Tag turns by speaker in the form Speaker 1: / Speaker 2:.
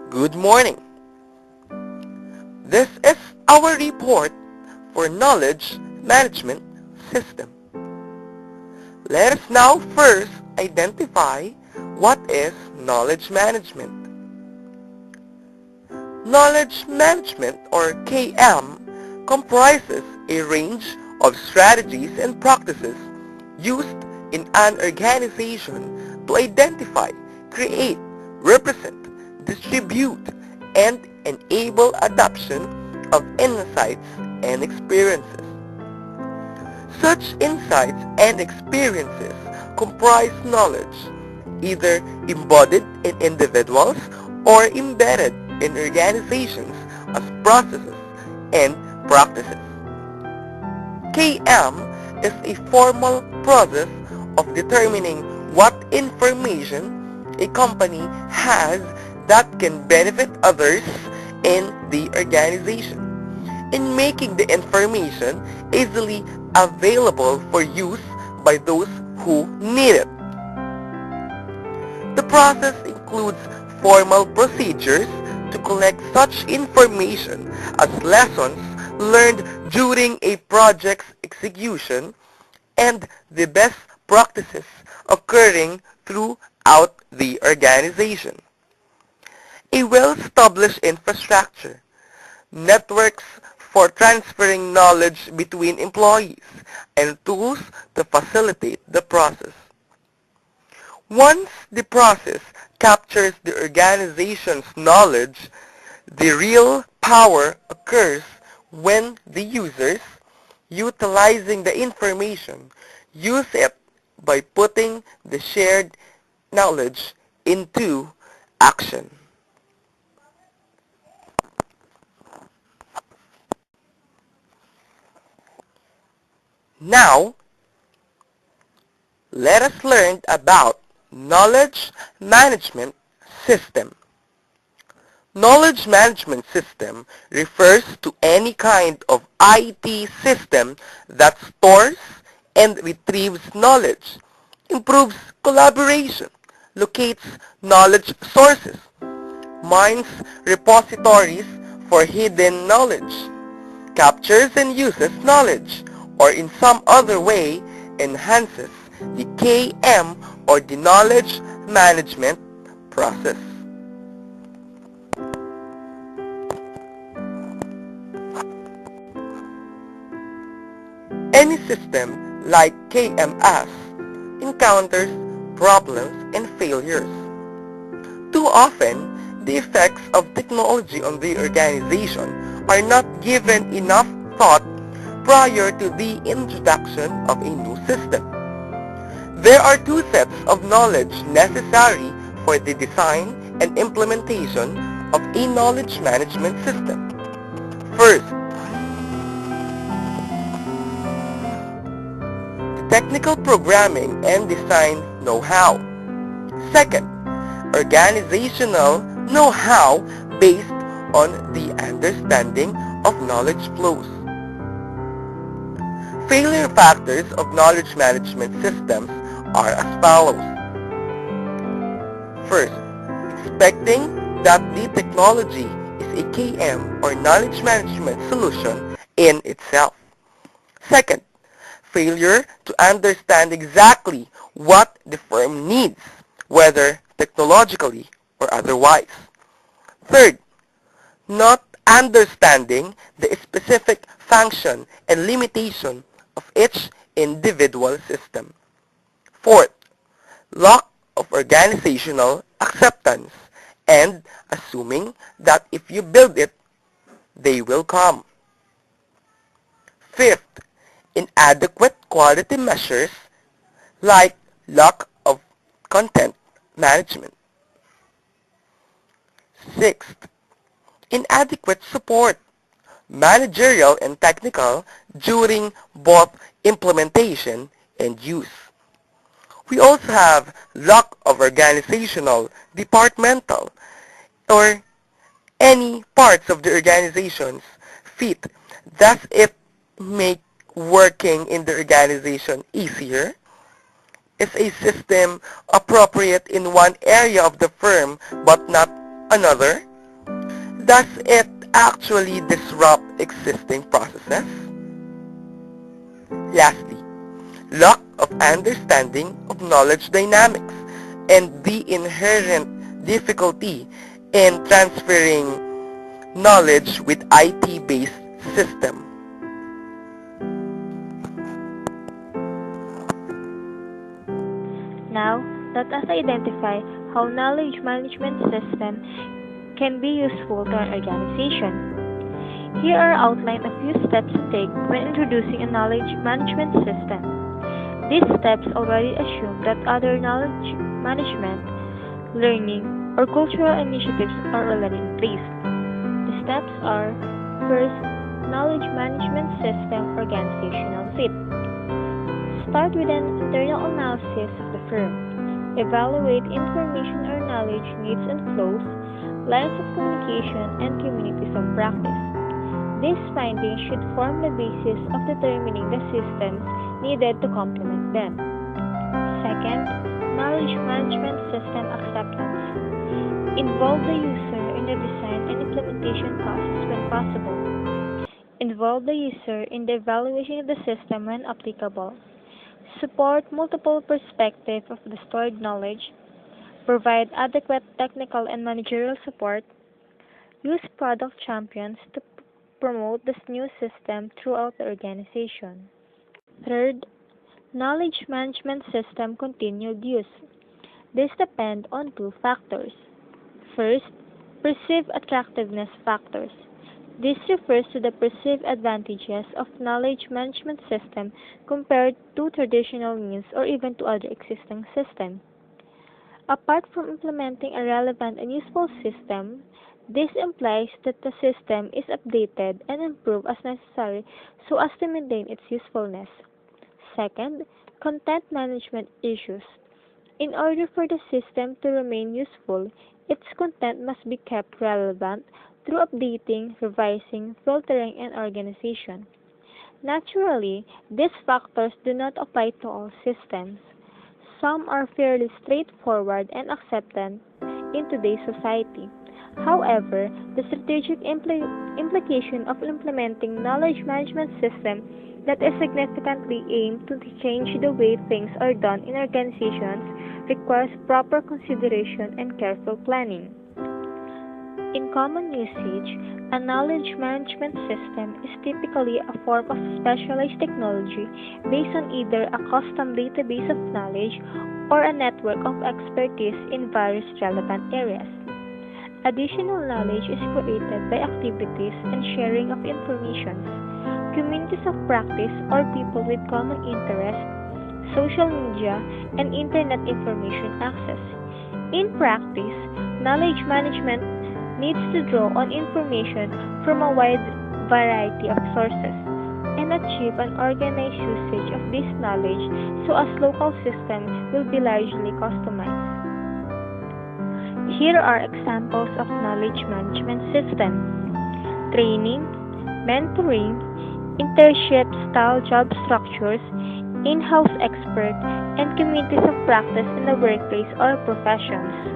Speaker 1: Good morning. This is our report for Knowledge Management System. Let us now first identify what is knowledge management. Knowledge management, or KM, comprises a range of strategies and practices used in an organization to identify, create, represent, distribute, and enable adoption of insights and experiences. Such insights and experiences comprise knowledge, either embodied in individuals or embedded in organizations as processes and practices. KM is a formal process of determining what information a company has that can benefit others in the organization, in making the information easily available for use by those who need it. The process includes formal procedures to collect such information as lessons learned during a project's execution and the best practices occurring throughout the organization. A well-established infrastructure, networks for transferring knowledge between employees, and tools to facilitate the process. Once the process captures the organization's knowledge, the real power occurs when the users, utilizing the information, use it by putting the shared knowledge into action. Now, let us learn about Knowledge Management System. Knowledge Management System refers to any kind of IT system that stores and retrieves knowledge, improves collaboration, locates knowledge sources, mines repositories for hidden knowledge, captures and uses knowledge, or in some other way enhances the KM or the knowledge management process. Any system like KMS encounters problems and failures. Too often, the effects of technology on the organization are not given enough thought prior to the introduction of a new system. There are two sets of knowledge necessary for the design and implementation of a knowledge management system. First, the technical programming and design know-how. Second, organizational know-how based on the understanding of knowledge flows. Failure factors of knowledge management systems are as follows. First, expecting that the technology is a KM or knowledge management solution in itself. Second, failure to understand exactly what the firm needs, whether technologically or otherwise. Third, not understanding the specific function and limitation of each individual system. Fourth, lack of organizational acceptance and assuming that if you build it, they will come. Fifth, inadequate quality measures like lack of content management. Sixth, inadequate support, managerial and technical, during both implementation and use. We also have lack of organizational, departmental, or any parts of the organization's fit. Does it make working in the organization easier? Is a system appropriate in one area of the firm but not another? does it actually disrupt existing processes? Lastly, lack of understanding of knowledge dynamics and the inherent difficulty in transferring knowledge with IT-based system.
Speaker 2: Now, let us identify how knowledge management system can be useful to an organization. Here are outlined a few steps to take when introducing a knowledge management system. These steps already assume that other knowledge management, learning, or cultural initiatives are already in place. The steps are: first, knowledge management system organizational fit. Start with an internal analysis of the firm. Evaluate information or knowledge needs and flows, lines of communication, and communities of practice. These findings should form the basis of determining the systems needed to complement them. Second, knowledge management system acceptance. Involve the user in the design and implementation process when possible. Involve the user in the evaluation of the system when applicable. Support multiple perspectives of the stored knowledge. Provide adequate technical and managerial support. Use product champions to promote this new system throughout the organization. Third, knowledge management system continued use. This depends on two factors. First, perceived attractiveness factors. This refers to the perceived advantages of knowledge management system compared to traditional means or even to other existing systems. Apart from implementing a relevant and useful system, this implies that the system is updated and improved as necessary so as to maintain its usefulness. Second, content management issues. In order for the system to remain useful, its content must be kept relevant through updating, revising, filtering, and organization. Naturally, these factors do not apply to all systems. Some are fairly straightforward and accepted in today's society. However, the strategic implication of implementing knowledge management system that is significantly aimed to change the way things are done in organizations requires proper consideration and careful planning. In common usage, a knowledge management system is typically a form of specialized technology based on either a custom database of knowledge or a network of expertise in various relevant areas. Additional knowledge is created by activities and sharing of information, communities of practice or people with common interests, social media, and internet information access. In practice, knowledge management needs to draw on information from a wide variety of sources and achieve an organized usage of this knowledge so as local systems will be largely customized. Here are examples of knowledge management system: training, mentoring, internship-style job structures, in-house expert, and communities of practice in the workplace or professions.